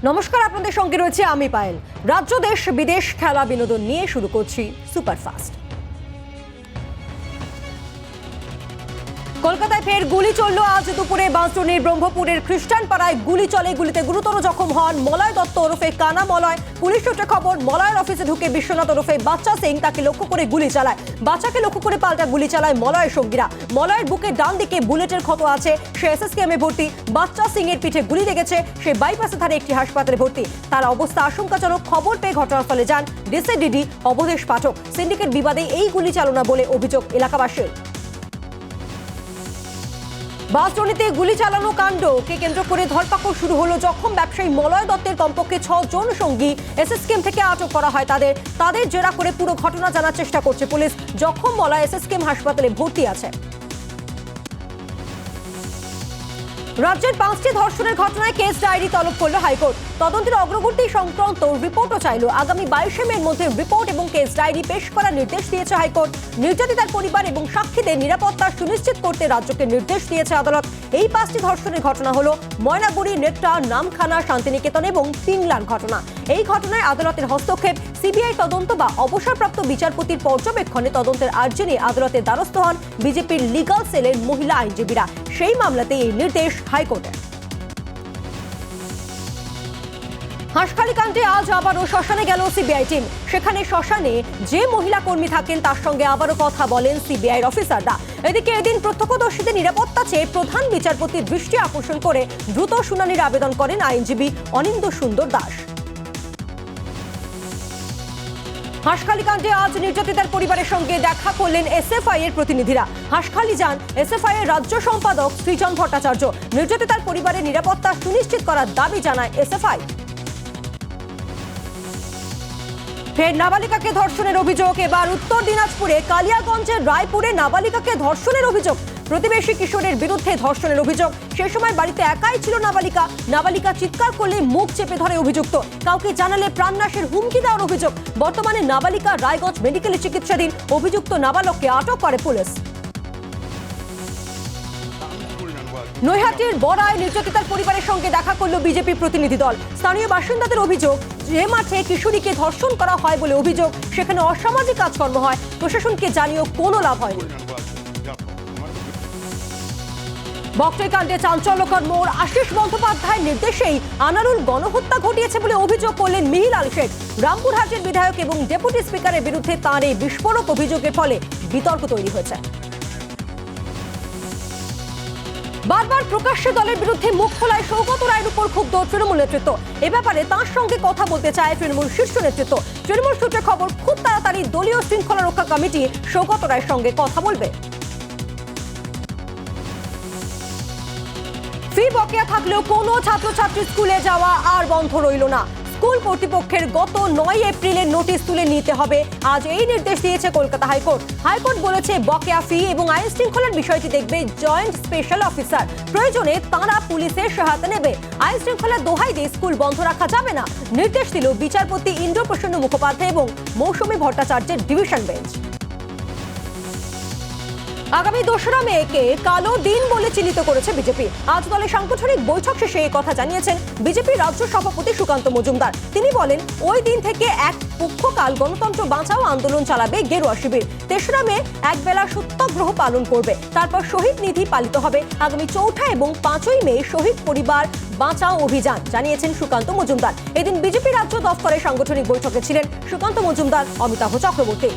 নমস্কার, আপনাদের সঙ্গে রয়েছে আমি পায়েল। রাজ্য দেশ বিদেশ খেলা বিনোদন নিয়ে শুরু করছি সুপারফাস্ট। কলকাতায় ফের গুলি চলল আজ দুপুরে। বাঁশডোনির ব্রহ্মপুরের খ্রিস্টান পাড়ায় গুলি চলে। গুলিতে গুরুতর জখম হন মলয় দত্ত ওরফে কানা মলয়। পুলিশ সূত্রে খবর, মলয়ের অফিসে ঢুকে বিশ্বনাথ ওরফে বাচ্চা সিং তাকে লক্ষ্য করে গুলি চালায়। বাচ্চাকে লক্ষ্য করে পাল্টা গুলি চালায় মলয়ের সঙ্গীরা। মলয়ের বুকে ডান দিকে বুলেটের ক্ষত আছে, সে এসএসকেএমে ভর্তি। বাচ্চা সিং এর পিঠে গুলি লেগেছে, সে বাইপাসে ধারে একটি হাসপাতালে ভর্তি। তার অবস্থা আশঙ্কাজনক। খবর পেয়ে ঘটনাস্থলে যান ডিসিডিডি অবধেশ পাঠক। সিন্ডিকেট বিবাদে এই গুলি চালনা বলে অভিযোগ এলাকাবাসীর। বাঁশডোনিতে গুলি চালানো কাণ্ডকে কেন্দ্র করে ধরপাকড় শুরু হলো। জখম ব্যবসায়ী মলয় দত্তের কমপক্ষে 6 জন সঙ্গী এসএসকেএম থেকে আটক করা হয়। তাদের জেরা করে পুরো ঘটনা জানার চেষ্টা করছে পুলিশ। জখম মলয় এসএসকেএম হাসপাতালে ভর্তি আছে। রাজ্যের 5টি ধর্ষণের ঘটনায় কেস ডায়েরি তলব করল হাইকোর্ট। তদন্তের অগ্রগতি সংক্রান্ত রিপোর্টও চাইল। আগামী 22 মের মধ্যে রিপোর্ট এবং কেস ডায়েরি পেশ করার নির্দেশ দিয়েছে হাইকোর্ট। নির্যাতিতার পরিবার এবং সাক্ষীদের নিরাপত্তা সুনিশ্চিত করতে রাজ্যকে নির্দেশ দিয়েছে আদালত। এই 5টি ধর্ষণের ঘটনা হলো ময়নাগুড়ি, নেট্টা, নামখানা, শান্তিনিকেতন এবং পিংলার ঘটনা। এই ঘটনায় আদালতের হস্তক্ষেপ, সিবিআই তদন্ত বা অবসরপ্রাপ্ত বিচারপতির পর্যবেক্ষণে তদন্তের আর্জি নিয়ে আদালতের দ্বারস্থ হন বিজেপির লিগাল সেলের মহিলা আইনজীবীরা। সেই মামলাতে এই নির্দেশ হাইকোর্টের। হাঁসখালি কাণ্ডে আজ আবারও শ্মশানে গেল সিবিআই টিম। সেখানে শ্মশানে যে মহিলা কর্মী থাকেন তার সঙ্গে আবারও কথা বলেন সিবিআইর অফিসাররা। এদিকে এদিন প্রত্যক্ষদর্শীদের নিরাপত্তা চেয়ে প্রধান বিচারপতির দৃষ্টি আকর্ষণ করে দ্রুত শুনানির আবেদন করেন আইনজীবী অনিন্দ্য সুন্দর দাস। হাঁসখালি কাণ্ডে আজ নির্যাতিতার পরিবারের সঙ্গে দেখা করলেন এসএফআই এর প্রতিনিধিরা। হাঁসখালি যান এসএফআই এর রাজ্য সম্পাদক সৃজন ভট্টাচার্য। নির্যাতিতার পরিবারের নিরাপত্তা সুনিশ্চিত করার দাবি জানায় এসএফআই। ফের নাবালিকাকে ধর্ষণের অভিযোগ। এবার উত্তর দিনাজপুরে কালিয়াগঞ্জের রায়পুরে নাবালিকাকে ধর্ষণের অভিযোগ। প্রতিবেশী কিশোরের বিরুদ্ধে ধর্ষণের অভিযোগ। সে সময় বাড়িতে একাই ছিল নাবালিকা। নাবালিকা চিৎকার করলে মুখ চেপে ধরে অভিযুক্ত। কাউকে জানালে প্রাণনাশের হুমকি দেওয়ার অভিযোগ। বর্তমানে নাবালিকা রায়গঞ্জ মেডিকেলে চিকিৎসাধীন। অভিযুক্ত নাবালককে আটক করে পুলিশ। নৈহাটির বড়ায় নির্যাতিতার পরিবারের সঙ্গে দেখা করল বিজেপি প্রতিনিধি দল। স্থানীয় বাসিন্দাদের অভিযোগ, যে মাঠে কিশোরীকে ধর্ষণ করা হয় বলে অভিযোগ, সেখানে অসামাজিক কাজকর্ম হয়। প্রশাসনকে জানিয়েও কোনো লাভ হয়নি। বকটই কাণ্ডে চাঞ্চল্যকর মোড়। আশিস বন্দ্যোপাধ্যায়ের নির্দেশেই আনারুল গণহত্যা ঘটিয়েছে বলে অভিযোগ করলেন মিহিলাল শেখ। রামপুরহাটের বিধায়ক এবং ডেপুটি স্পিকারের বিরুদ্ধে তাঁর এই বিস্ফোরক অভিযোগের ফলে বিতর্ক তৈরি হয়েছে। বারবার প্রকাশ্যে দলের বিরুদ্ধে মুখ খোলায় সৌগত রায়ের উপর ক্ষুব্ধ তৃণমূল নেতৃত্ব। এ ব্যাপারে তাঁর সঙ্গে কথা বলতে চায় তৃণমূল শীর্ষ নেতৃত্ব। তৃণমূল সূত্রে খবর, খুব তাড়াতাড়ি দলীয় শৃঙ্খলা রক্ষা কমিটি সৌগত রায়ের সঙ্গে কথা বলবে। ফি বকেয়া থাকলেও কোনো ছাত্রছাত্রী স্কুলে যাওয়া আর বন্ধ রইল না। স্কুল কর্তৃপক্ষের গত 9 এপ্রিলের নোটিশ তুলে নিতে হবে, আজ এই নির্দেশ দিয়েছে কলকাতা হাইকোর্ট। হাইকোর্ট বলেছে, বকেয়া ফি এবং আইন শৃঙ্খলার বিষয়টি দেখবে জয়েন্ট স্পেশাল অফিসার। প্রয়োজনে তাঁরা পুলিশের সহায়তা নেবে। আইন শৃঙ্খলার দোহাই দিয়ে স্কুল বন্ধ রাখা যাবে না, নির্দেশ দিল বিচারপতি ইন্দ্রপ্রসন্ন মুখোপাধ্যায় এবং মৌসুমী ভট্টাচার্যের ডিভিশন বেঞ্চ। আগামী 2রা মেকে কালো দিন বলে চিহ্নিত করেছে বিজেপি। আজ দলের সাংগঠনিক বৈঠক শেষে এই কথা জানিয়েছেন বিজেপির রাজ্য সভাপতি সুকান্ত মজুমদার। তিনি বলেন, ওই দিন থেকে এক পক্ষকাল গণতন্ত্র বাঁচাও আন্দোলন চালাবে গেরুয়া শিবির। 3রা মে একবেলা সত্যাগ্রহ পালন করবে। তারপর শহীদ নিধি পালিত হবে। আগামী 4 এবং 5ই মে শহীদ পরিবার বাঁচাও অভিযান, জানিয়েছেন সুকান্ত মজুমদার। এদিন বিজেপি রাজ্য দফতরের সাংগঠনিক বৈঠকে ছিলেন সুকান্ত মজুমদার, অমিতাভ চক্রবর্তী।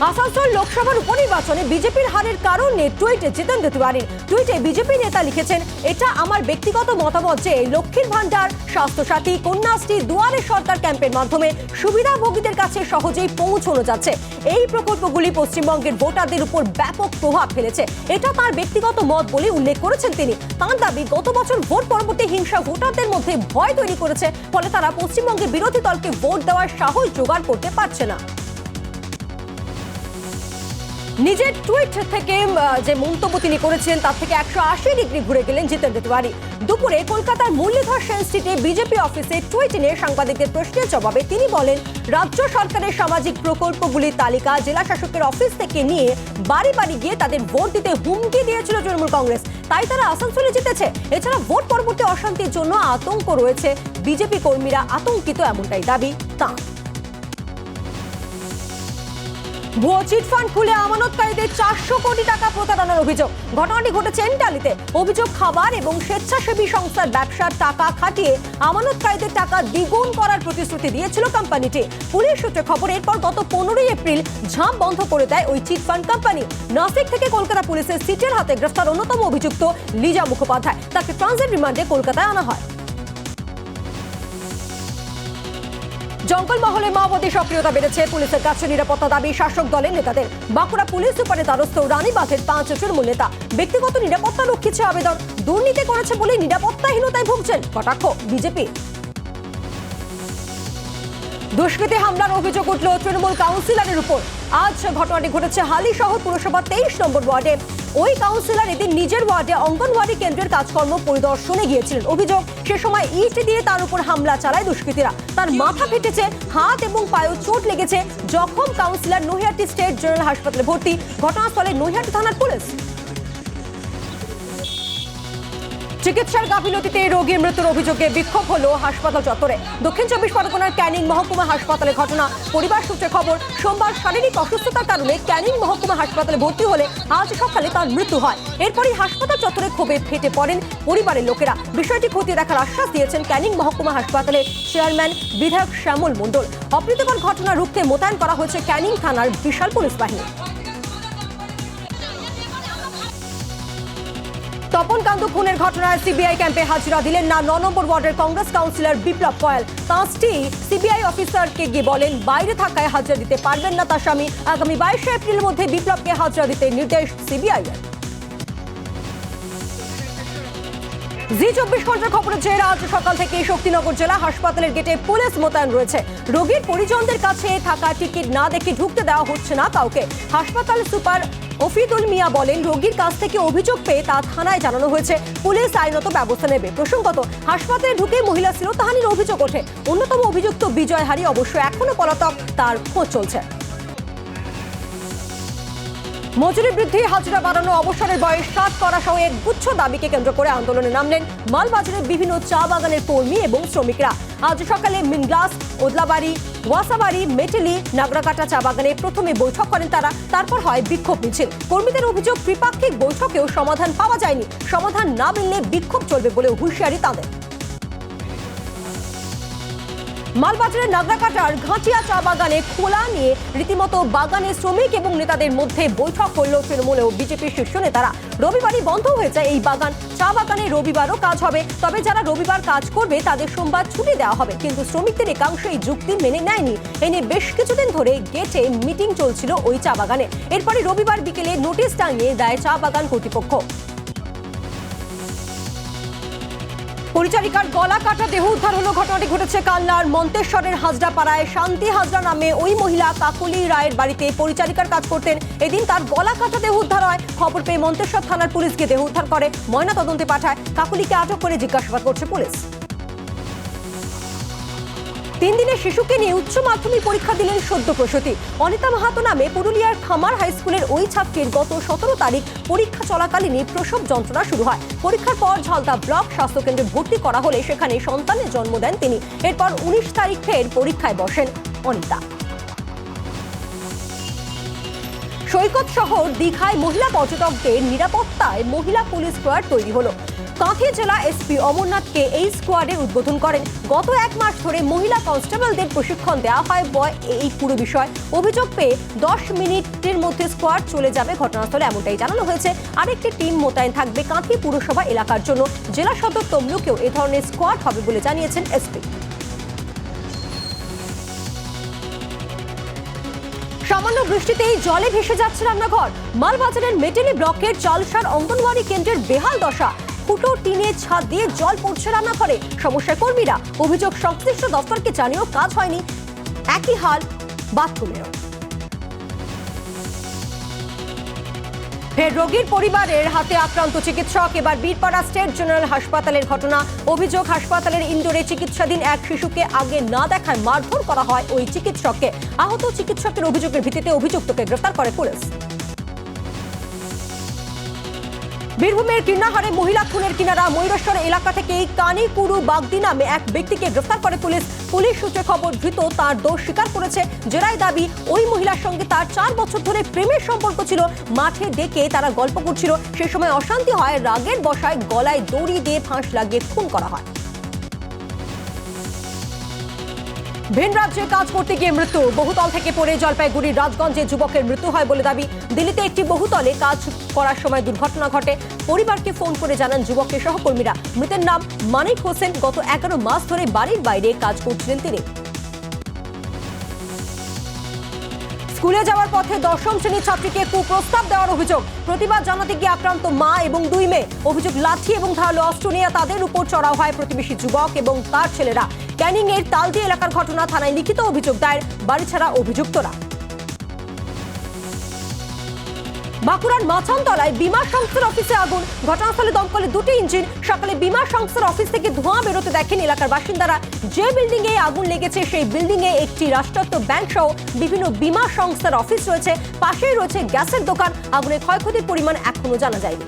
আসানসোল লোকসভার উপনির্বাচনে বিজেপির হারের কারণ নিয়ে টুইটে জিতেন্দ্র তিওয়ারি। টুইটে বিজেপি নেতা লিখেছেন, এটা আমার ব্যক্তিগত মতামত যে লক্ষ্মীর ভান্ডার, স্বাস্থ্যসাথী, কন্যাশ্রী, দুয়ারে সরকার ক্যাম্পের মাধ্যমে সুবিধাভোগীদের কাছে সহজেই পৌঁছানো যাচ্ছে। এই প্রকল্পগুলি পশ্চিমবঙ্গের ভোটারদের উপর ব্যাপক প্রভাব ফেলেছে। এটা তার ব্যক্তিগত মত বলে উল্লেখ করেছেন তিনি। তাঁর দাবি, গত বছর ভোট পরবর্তী হিংসা ভোটারদের মধ্যে ভয় তৈরি করেছে, ফলে তারা পশ্চিমবঙ্গের বিরোধী দলকে ভোট দেওয়ার সাহস জোগাড় করতে পারছে না। নিজের টুইট থেকে যে মন্তব্য তিনি করেছেন তার থেকে 180 ডিগ্রি ঘুরে গেলেন জিতেন্দ্র তিওয়ারি। দুপুরে কলকাতার মুরলীধর সেন স্ট্রিটে বিজেপি অফিসে টুইট নিয়ে সাংবাদিকদের প্রশ্নের জবাবে তিনি বলেন, রাজ্য সরকারের সামাজিক প্রকল্পগুলির তালিকা জেলা শাসকের অফিস থেকে নিয়ে বাড়ি বাড়ি গিয়ে তাদের ভোট দিতে হুমকি দিয়েছিল তৃণমূল কংগ্রেস, তাই তারা আসানসোলে জিতেছে। এছাড়া ভোট পরবর্তী অশান্তির জন্য আতঙ্ক রয়েছে, বিজেপি কর্মীরা আতঙ্কিত, এমনটাই দাবি তাঁর। ভুয়ো চিটফান্ড খুলে আমানতকারীদের 400 কোটি টাকা প্রতারণার অভিযোগ। ঘটনাটি ঘটেছে এন্টালিতে। অভিযোগ, খাবার এবং স্বেচ্ছাসেবী সংস্থার ব্যবসার টাকা খাটিয়ে আমানতকারীদের টাকা দ্বিগুণ করার প্রতিশ্রুতি দিয়েছিল কোম্পানিটি। পুলিশ সূত্রে খবর, এরপর গত 15 এপ্রিল ঝাঁপ বন্ধ করে দেয় ওই চিটফান্ড কোম্পানি। নাসিক থেকে কলকাতা পুলিশের সিটের হাতে গ্রেফতার অন্যতম অভিযুক্ত লিজা মুখোপাধ্যায়। তাকে ট্রানজিট রিমান্ডে কলকাতায় আনা হয়। জঙ্গলমহলে মাওবাদী সক্রিয়তা বেড়েছে, পুলিশের কাছে নিরাপত্তা দাবি শাসক দলের নেতাদের। বাঁকুড়া পুলিশ সুপারের দ্বারস্থ রানীবাঁধের 5 তৃণমূল নেতা। ব্যক্তিগত নিরাপত্তা রক্ষীছে আবেদন, দুর্নীতি করেছে বলে নিরাপত্তাহীনতায় ভুগছেন, কটাক্ষ বিজেপি। দুষ্কৃতী হামলার অভিযোগ উঠল তৃণমূল কাউন্সিলরের উপর। আজ ঘটনাটি ঘটেছে হালিশহর পুরসভা 23 নম্বর ওয়ার্ডে। ওই কাউন্সিলর এদিন নিজের ওয়ার্ডে অঙ্গনওয়াড়ি কেন্দ্রের কাজকর্ম পরিদর্শনে গিয়েছিলেন। অভিযোগ, সে সময় ইট দিয়ে তার উপর হামলা চালায় দুষ্কৃতীরা। তার মাথা ফেটেছে, হাত এবং পায়েও চোট লেগেছে। জখম কাউন্সিলর নৈহাটি স্টেট জেনারেল হাসপাতালে ভর্তি। ঘটনাস্থলে নৈহাটি থানার পুলিশ। চিকিৎসার গাফিলতিতে রোগীর মৃত্যুর অভিযোগে বিক্ষোভ হলো হাসপাতাল চত্বরে। দক্ষিণ 24 পরগনার ক্যানিং মহকুমা হাসপাতালে ঘটনা। পরিবার সূত্রে খবর, সোমবার শারীরিক অসুস্থতার কারণে ক্যানিং মহকুমা হাসপাতালে ভর্তি হলে আজ সকালে তার মৃত্যু হয়। এরপরই হাসপাতাল চত্বরে ক্ষোভে ফেটে পড়েন পরিবারের লোকেরা। বিষয়টি খতিয়ে দেখার আশ্বাস দিয়েছেন ক্যানিং মহকুমা হাসপাতালের চেয়ারম্যান বিধায়ক শ্যামল মণ্ডল। অপ্রীতিকর ঘটনা রুখতে মোতায়েন করা হয়েছে ক্যানিং থানার বিশাল পুলিশ বাহিনী। তপন কান্দু খুনের ঘটনায় সিবিআই ক্যাম্পে হাজিরা দিলেন না 9 নম্বর ওয়ার্ডের কংগ্রেস কাউন্সিলর বিপ্লব কয়াল। তাঁর স্ত্রী সিবিআই অফিসারকে গিয়ে বলেন, বাইরে থাকায় হাজিরা দিতে পারবেন না তার স্বামী। আগামী 22 এপ্রিলের মধ্যে বিপ্লবকে হাজিরা দিতে নির্দেশ সিবিআই এর। জি 24 ঘন্টার খবরের জেরে আজ সকাল থেকে শক্তিনগর জেলা হাসপাতালের গেটে পুলিশ মোতায়েন রয়েছে। রোগীর পরিজনদের কাছে থাকা টিকিট না দেখে ঢুকতে দেওয়া হচ্ছে না কাউকে। হাসপাতাল সুপার ওফিদুল মিয়া বলেন, রোগীর কাছ থেকে অভিযোগ পেয়ে তা থানায় জানানো হয়েছে, পুলিশ আইনত ব্যবস্থা নেবে। প্রসঙ্গত, হাসপাতালে ঢুকে মহিলা শ্লীলতাহানির অভিযোগ ওঠে। অন্যতম অভিযুক্ত বিজয় হারি অবশ্য এখনো পলাতক, তার খোঁজ চলছে। মজুরি বৃদ্ধি, হাজিরা বাড়ানো, অবসরের বয়স 60 করা সহ এক গুচ্ছ দাবিকে কেন্দ্র করে আন্দোলনে নামলেন মালবাজারের বিভিন্ন চা বাগানের কর্মী এবং শ্রমিকরা। আজ সকালে মিনগ্লাস, ওদলাবাড়ি, ওয়াসাবাড়ি, মেটেলি, নাগরাকাটা চা বাগানে প্রথমে বৈঠক করেন তারা, তারপর হয় বিক্ষোভ মিছিল। কর্মীদের অভিযোগ, ত্রিপাক্ষিক বৈঠকেও সমাধান পাওয়া যায়নি। সমাধান না মিললে বিক্ষোভ চলবে বলেও হুঁশিয়ারি তাদের। মালবাজারের নাগরাকাটার ঘাটিয়া চা বাগানে খোলা নিয়ে রীতিমতো বাগানের শ্রমিক এবং নেতাদের মধ্যে বৈঠক করল তৃণমূল ও বিজেপির শীর্ষ নেতারা। রবিবারই বন্ধ হয়ে যায় এই বাগান। চা বাগানে রবিবারও কাজ হবে, তবে যারা রবিবার কাজ করবে তাদের সোমবার ছুটি দেওয়া হবে। কিন্তু শ্রমিকদের একাংশ এই যুক্তি মেনে নেয়নি। এ নিয়ে বেশ কিছুদিন ধরে গেটে মিটিং চলছিল ওই চা বাগানে। এরপরে রবিবার বিকেলে নোটিশ টাঙিয়ে দেয় চা বাগান কর্তৃপক্ষ। পরিচারিকার গলা কাটা দেহ উদ্ধার হলো। ঘটনাটি ঘটেছে কালনার মন্তেশ্বরের হাজরাপাড়ায়। শান্তি হাজরা নামে ওই মহিলা কাকলি রায়ের বাড়িতে পরিচারিকার কাজ করতেন। এদিন তার গলা কাটা দেহ উদ্ধার হয়। খবর পেয়ে মন্তেশ্বর থানার পুলিশ গিয়ে দেহ উদ্ধার করে ময়না তদন্তে পাঠায়। কাকলিকে আটক করে জিজ্ঞাসাবাদ করছে পুলিশ। 3 দিনের শিশুকে নিয়ে উচ্চ মাধ্যমিক পরীক্ষা দিলেন সদ্য প্রসূতি। অনিতা মাহাতো নামে পুরুলিয়ার খামার হাই স্কুলের ওই ছাত্রীর গত 17 তারিখ পরীক্ষা চলাকালীনই প্রসব যন্ত্রণা শুরু হয়। পরীক্ষার পর ঝালদা ব্লক স্বাস্থ্যকেন্দ্রে ভর্তি করা হলে সেখানে সন্তানের জন্ম দেন তিনি। এরপর 19 তারিখ ফের পরীক্ষায় বসেন অনিতা। সৈকত শহর দীঘায় মহিলা পর্যটকদের নিরাপত্তায় মহিলা পুলিশ স্কোয়াড তৈরি হলো। কাঁথি জেলা এসপি অমরনাথকে এই স্কোয়াডের উদ্বোধন করেন। গত 1 মাস ধরে মহিলা কনস্টেবলদের প্রশিক্ষণ দেওয়া হয় এই পুরো বিষয়। অভিযোগ পেয়ে 10 মিনিটের মধ্যে স্কোয়াড চলে যাবে ঘটনাস্থলে, এমনটাই জানানো হয়েছে। আরেকটি টিম মোতায়েন থাকবে কাঁথি পুরসভা এলাকার জন্য। জেলা সদর তমলুকেও এ ধরনের স্কোয়াড হবে বলে জানিয়েছেন এসপি। সামান্য বৃষ্টিতেই জলে ভেসে যাচ্ছে রান্নাঘর। মালবাজারের মেটেলি ব্লকের চালসার অঙ্গনওয়াড়ি কেন্দ্রের বেহাল দশা। ফুটো টিনের ছাদ দিয়ে জল পড়ছে রান্নাঘরে। সমস্যায় কর্মীরা। অভিযোগ, সংশ্লিষ্ট দপ্তরকে জানিয়েও কাজ হয়নি। একই হাল বাথরুমেরও। ফের রোগীর পরিবারের হাতে আক্রান্ত চিকিৎসক। এবার বীরপাড়া স্টেট জেনারেল হাসপাতালের ঘটনা। অভিযোগ, হাসপাতালের ইনডোরে চিকিৎসাধীন এক শিশুকে আগে না দেখায় মারধর করা হয় ওই চিকিৎসককে। আহত চিকিৎসকের অভিযোগের ভিত্তিতে অভিযুক্তকে গ্রেফতার করে পুলিশ। বীরভূমের কীর্ণাহারে মহিলা খুনের কিনারা ময়ূরেশ্বর এলাকা থেকে কানিকুরু বাগদি নামে এক ব্যক্তিকে গ্রেফতার করে পুলিশ। পুলিশ সূত্রে খবর, ধৃত তার দোষ স্বীকার করেছে। জেরায় দাবি, ওই মহিলার সঙ্গে তার 4 বছর ধরে প্রেমের সম্পর্ক ছিল। মাঠে ডেকে তারা গল্প করছিল, সে সময় অশান্তি হয়। রাগের বশায় গলায় দড়ি দিয়ে ফাঁস লাগিয়ে খুন করা হয়। ভিন রাজ্যে কাজ করতে গিয়ে মৃত্যু। বহুতল থেকে পড়ে জলপাইগুড়ির রাজগঞ্জে যুবকের মৃত্যু হয় বলে দাবি। দিল্লিতে একটি বহুতলে কাজ করার সময় দুর্ঘটনা ঘটে। পরিবারকে ফোন করে জানান যুবকের সহকর্মীরা। মৃতের নাম মানিক হোসেন। গত 11 মাস ধরে বাড়ির বাইরে কাজ করছিলেন তিনি। স্কুলে যাওয়ার পথে 10ম শ্রেণীর ছাত্রীকে কুপ্রস্তাব দেওয়ার অভিযোগ। প্রতিবাদ জানাতে গিয়ে আক্রান্ত মা এবং 2 মেয়ে। অভিযোগ, লাঠি এবং ধারালো অস্ত্র নিয়ে তাদের উপর চড়াও হয় প্রতিবেশী যুবক এবং তার ছেলেরা। ক্যানিং এর তালদি এলাকার ঘটনা। থানায় লিখিত অভিযোগ দায়ের, বাড়ি ছাড়া অভিযুক্তরা। বাঁকুড়ার মাছানতলায় বীমা সংস্থার অফিসে আগুন। ঘটনাস্থলে দমকলে 2টি ইঞ্জিন। সকালে বীমা সংস্থার অফিস থেকে ধোঁয়া বেরোতে দেখেন এলাকার বাসিন্দারা। যে বিল্ডিং এ আগুন লেগেছে সেই বিল্ডিং এ একটি রাষ্ট্রায়ত্ত ব্যাংক সহ বিভিন্ন বীমা সংস্থার অফিস রয়েছে। পাশেই রয়েছে গ্যাসের দোকান। আগুনের ক্ষয়ক্ষতির পরিমাণ এখনো জানা যায়নি।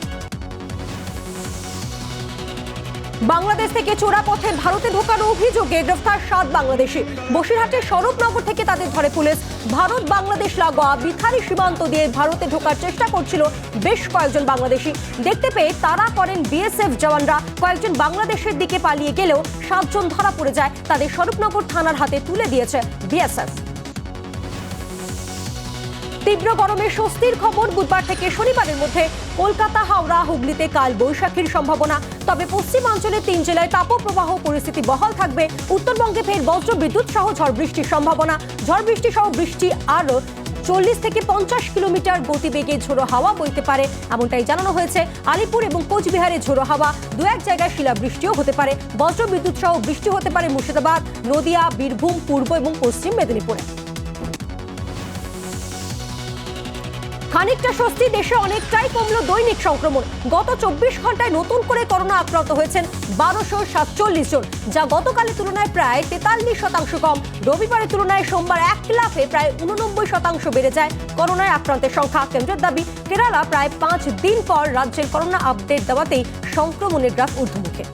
বাংলাদেশ থেকে চোরা পথে ভারতে ঢোকার অভিযোগে গ্রেফতার 7 বাংলাদেশি। বসিরহাটের স্বরূপনগর থেকে তাদের ধরে পুলিশ। ভারত বাংলাদেশ লাগোয়া বিখারি সীমান্ত দিয়ে ভারতে ঢোকার চেষ্টা করছিল বেশ কয়েকজন বাংলাদেশি। দেখতে পেয়ে তাড়া করেন বিএসএফ জওয়ানরা। কয়েকজন বাংলাদেশের দিকে পালিয়ে গেলেও 7 জন ধরা পড়ে যায়। তাদের স্বরূপনগর থানার হাতে তুলে দিয়েছে বিএসএফ। তীব্র গরমে স্বস্তির খবর। বুধবার থেকে শনিবারের মধ্যে কলকাতা, হাওড়া, হুগলিতে কাল বৈশাখীর সম্ভাবনা। তবে পশ্চিমাঞ্চলের 3 জেলায় তাপপ্রবাহ পরিস্থিতি বহাল থাকবে। উত্তরবঙ্গে ফের বজ্র বিদ্যুৎ সহ ঝড় বৃষ্টির সম্ভাবনা। ঝড় বৃষ্টি সহ বৃষ্টি আরও 40 থেকে 50 কিলোমিটার গতিবেগে ঝোড়ো হাওয়া বইতে পারে, এমনটাই জানানো হয়েছে। আলিপুর এবং কোচবিহারে ঝোড়ো হাওয়া, 2-1 জায়গায় শিলাবৃষ্টিও হতে পারে। বজ্র বিদ্যুৎ সহ বৃষ্টি হতে পারে মুর্শিদাবাদ, নদিয়া, বীরভূম, পূর্ব এবং পশ্চিম মেদিনীপুরে। খানিকটা স্বস্তি, দেশে অনেকটাই কমলো দৈনিক সংক্রমণ। গত 24 ঘন্টায় নতুন করে করোনা আক্রান্ত হয়েছেন 1247 জন, যা গতকালের তুলনায় প্রায় 43% কম। রবিবারের তুলনায় সোমবার 1 লাফে প্রায় 89% বেড়ে যায় করোনায় আক্রান্তের সংখ্যা। কেন্দ্রের দাবি, কেরালা প্রায় 5 দিন পর রাজ্যের করোনা আপডেট দেওয়াতেই সংক্রমণের গ্রাফ ঊর্ধ্বমুখী।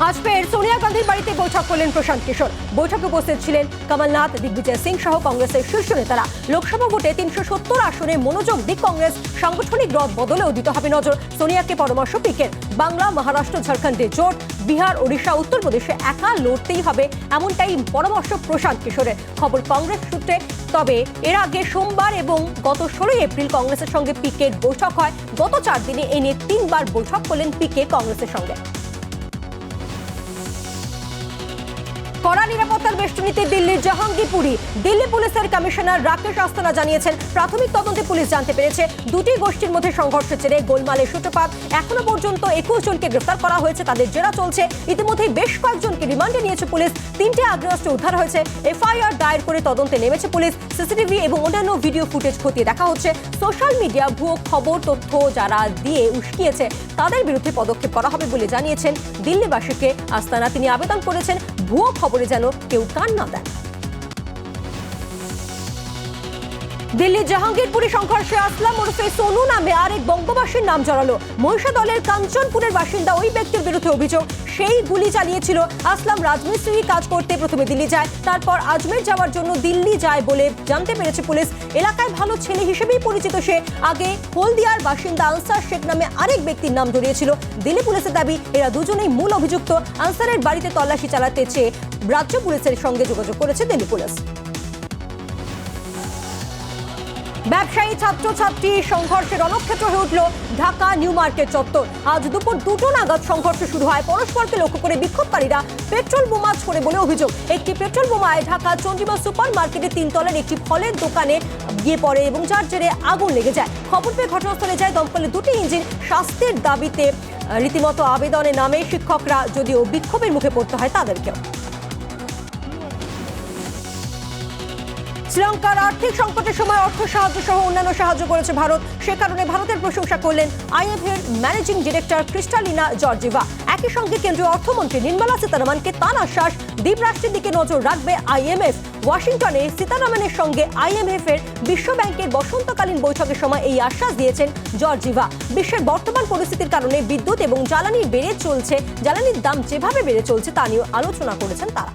আজ ফের সোনিয়া গান্ধীর বাড়িতে বৈঠক করলেন প্রশান্ত কিশোর। বৈঠকে উপস্থিত ছিলেন কমলনাথ, দিগ্বিজয় সিং সহ কংগ্রেসের শীর্ষ নেতারা। লোকসভা ভোটে 370 আসনে মনোযোগ দিক কংগ্রেস। সাংগঠনিক রদ বদলেও দিতে হবে নজর। সোনিয়াকে পরামর্শ পিকের, বাংলা, মহারাষ্ট্র, ঝাড়খণ্ডে জোট, বিহার, ওড়িশা, উত্তরপ্রদেশে একা লড়তেই হবে, এমনটাই পরামর্শ প্রশান্ত কিশোরের। খবর কংগ্রেস সূত্রে। তবে এর আগে সোমবার এবং গত 16 এপ্রিল কংগ্রেসের সঙ্গে পিকের বৈঠক হয়। গত 4 দিনে এ নিয়ে 3 বার বৈঠক করলেন পিকে কংগ্রেসের সঙ্গে। কড়া নিরাপত্তার বেষ্টনীতে দিল্লির জাহাঙ্গীরপুরী। দিল্লি পুলিশের কমিশনার রাকেশ আস্তানা জানিয়েছেন, প্রাথমিক তদন্তে পুলিশ জানতে পেরেছে 2টি গোষ্ঠীর মধ্যে সংঘর্ষের জেরে গোলমালের সূত্রপাত। এখনো পর্যন্ত 21 জনকে গ্রেফতার করা হয়েছে, তাদের জেরা চলছে। ইতিমধ্যেই বেশ কয়েকজনকে রিমান্ডে নিয়েছে পুলিশ। 3টে আগ্নেয়াস্ত্র উদ্ধার হয়েছে। এফআইআর দায়ের করে তদন্তে নেমেছে পুলিশ। সিসিটিভি এবং অন্যান্য ভিডিও ফুটেজ খতিয়ে দেখা হচ্ছে। সোশ্যাল মিডিয়া ভুয়ো খবর তথ্য যারা দিয়ে উস্কিয়েছে তাদের বিরুদ্ধে পদক্ষেপ করা হবে বলে জানিয়েছেন দিল্লিবাসীকে আস্তানা। তিনি আবেদন করেছেন, ভুয়ো খবরে যেন কেউ কান না দেন। দিল্লির জাহাঙ্গীরপুরী সংঘর্ষে আসলাম ওরফে সোনু নামে আরেক বঙ্গবাসীর নাম জড়ালো। মহিষাদলের কাঞ্চনপুরের বাসিন্দা ওই ব্যক্তির বিরুদ্ধে অভিযোগ, সেই গুলি চালিয়েছিল। আসলাম রাজমিস্ত্রি কাজ করতে প্রথমে দিল্লি যায়, তারপর আজমের যাওয়ার জন্য দিল্লি যায় বলে জানতে পেরেছে পুলিশ। এলাকায় ভালো ছেলে হিসেবেই পরিচিত সে। আগে হলদিয়ার বাসিন্দা আনসার শেখ নামে আরেক ব্যক্তির নাম জড়িয়েছিল। দিল্লি পুলিশের দাবি, এরা দুজনেই মূল অভিযুক্ত। আনসারের বাড়িতে তল্লাশি চালাতে চেয়ে রাজ্য পুলিশের সঙ্গে যোগাযোগ করেছে দিল্লি পুলিশ। ব্যবসায়ী ছাত্রছাত্রী সংঘর্ষে রণক্ষেত্র হয়ে উঠল ঢাকা নিউ মার্কেট চত্বর। আজ দুপুর 2টো নাগাদ সংঘর্ষ শুরু হয়। পরস্পরকে লক্ষ্য করে বিক্ষোভকারীরা পেট্রোল বোমা ছোড়ে বলে অভিযোগ। একটি পেট্রোল বোমায় ঢাকা চন্ডিমা সুপার মার্কেটের 3 তলার একটি ফলের দোকানে গিয়ে পড়ে এবং যার জেরে আগুন লেগে যায়। খবর পেয়ে ঘটনাস্থলে যায় দমকলের 2টি ইঞ্জিন। শাস্তির দাবিতে রীতিমতো আবেদনে নামে শিক্ষকরা, যদিও বিক্ষোভের মুখে পড়তে হয় তাদেরকেও। শ্রীলঙ্কার আর্থিক সংকটের সময় অর্থ সাহায্য সহ অন্যান্য সাহায্য করেছে ভারত। সে কারণে ভারতের প্রশংসা করলেন IMF এর ম্যানেজিং ডিরেক্টর ক্রিস্টালিনা জর্জিভা। একই সঙ্গে কেন্দ্রীয় অর্থমন্ত্রী নির্মলা সীতারামনকে তার আশ্বাস, দ্বীপরাষ্ট্রের দিকে নজর রাখবে IMF। ওয়াশিংটনে সীতারামনের সঙ্গে IMF এর বিশ্ব ব্যাংকের বসন্তকালীন বৈঠকের সময় এই আশ্বাস দিয়েছেন জর্জিভা। বিশ্বের বর্তমান পরিস্থিতির কারণে বিদ্যুৎ এবং জ্বালানির দাম যেভাবে বেড়ে চলছে তা নিয়ে আলোচনা করেছেন তারা।